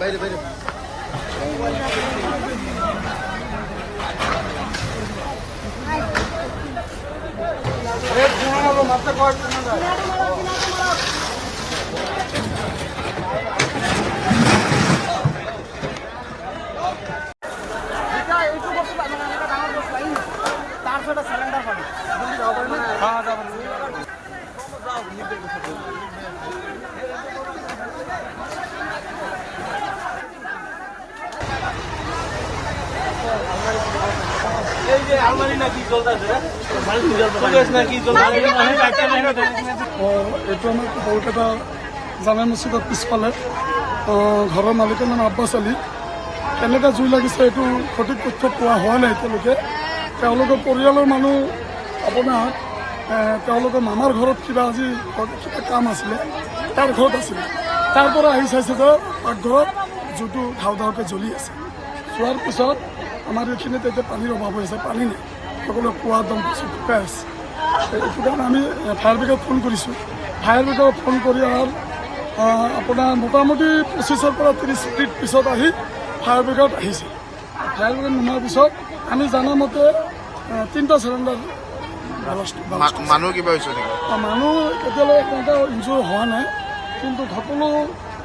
বাইৰে বাইৰে আলমাৰি নাকি চলতেছে এইটো আমাৰ কলকাতা জামে মছজিদৰ পিছফালে ঘৰৰ মালিকৰ নাম আব্বাছ আলী। কেনেকৈ জুই লাগিছে এইটো সঠিক তথ্য পোৱা হোৱা নাই এতিয়ালৈকে। তেওঁলোকৰ পৰিয়ালৰ মানুহ আপোনাৰ তেওঁলোকৰ মামাৰ ঘৰত কিবা আজি কিবা কাম আছিলে, তাৰ ঘৰত আছিলে। তাৰ পৰা আহি চাইছে যে পাকঘৰত জুইটো ধাও ধাওকৈ জ্বলি আছে। চোৱাৰ পিছত আমাৰ এইখিনিত এতিয়া পানীৰ অভাৱ হৈ আছে, পানী নাই, সকলোৱে কুঁৱা একদম শুকাই আছে। এইটো কাৰণে আমি ফায়াৰ ব্ৰিগেড ফোন কৰিছোঁ। ফায়াৰ ব্ৰিগেডত ফোন কৰি আপোনাৰ মোটামুটি 25 পৰা 30 মিনিট পিছত আহি ফায়াৰ ব্ৰিগেড আহিছে। ফায়াৰ ব্ৰিগেড নোহোৱাৰ পিছত আমি জানামতে 3টা চিলিণ্ডাৰ মানুহ কিবা হৈছে নেকি? মানুহ এতিয়ালৈকে তেনেকৈ ইনজুৰ হোৱা নাই, কিন্তু সকলো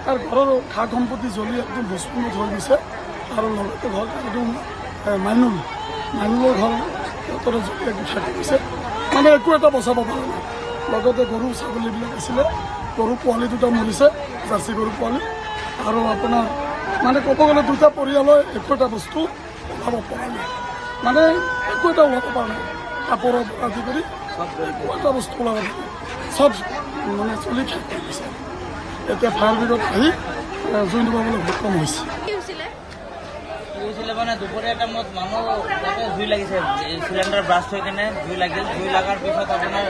তাৰ ঘৰৰ সা সম্পত্তি জ্বলি একদম ভস্মীভূত হৈ গৈছে। আৰু লগতে ঘৰ একদম মাইনুলৰ ঘৰ সিহঁতৰ জ্বলি একদম থাকি গৈছে, মানে একো এটা বচাব পৰা নাই। লগতে গৰু ছাগলীবিলাক আছিলে, গৰু পোৱালি 2টা মৰিছে, জাৰ্চি গৰু পোৱালি। আৰু আপোনাৰ মানে ক'ব গ'লে 2টা পৰিয়ালৰ একো এটা বস্তু ওলাব পৰা নাই, মানে একো এটা ওলাব পৰা নাই। কাপোৰৰ আদি কৰি একো এটা বস্তু ওলাব পৰা নাই, চব মানে চলি শেষ কৰি দিছে। এতিয়া ফায়াৰ ব্ৰিগেড আহি জুই নিবাবলৈ সক্ষম হৈছে। মানে দুপৰীয়া টাইমত মানুহ জুই লাগিছে, চিলিণ্ডাৰ ব্লাষ্ট হৈ কেনে জুই লাগিল। জুই লগাৰ পিছত আপোনাৰ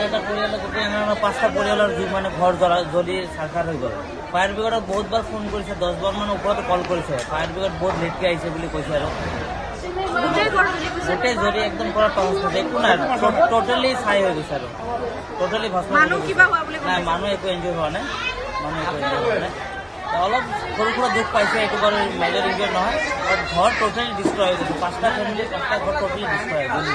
এটা পৰিয়ালৰ গোটেই 5টা পৰিয়ালৰ জুই মানে ঘৰ জ্বলি চাৰখাৰ হৈ গ'ল। ফায়াৰ ব্ৰিগেডক বহুতবাৰ ফোন কৰিছে, 10বাৰ মান ওপৰতো কল কৰিছে। ফায়াৰ ব্ৰিগেড বহুত লেটকৈ আহিছে বুলি কৈছে। আৰু গোটেই জ্বলি একদম পৰা টহস হৈছে, একো নাই, টোটেলি ছাই হৈ গৈছে। আৰু টোটেলি ভস্ম নাই, মানুহ একো এনজয় হোৱা নাই, অলপ সৰু সুৰা দুখ পাইছে, এইটো বাৰু মেজৰ ইনজুৰ নহয়। ঘৰ টোটেলি ডিষ্ট্ৰয় হৈ গৈছে, 5টা ফেমিলি 5টা ঘৰ টোটেলি ডিষ্ট্ৰয় হৈ গ'ল।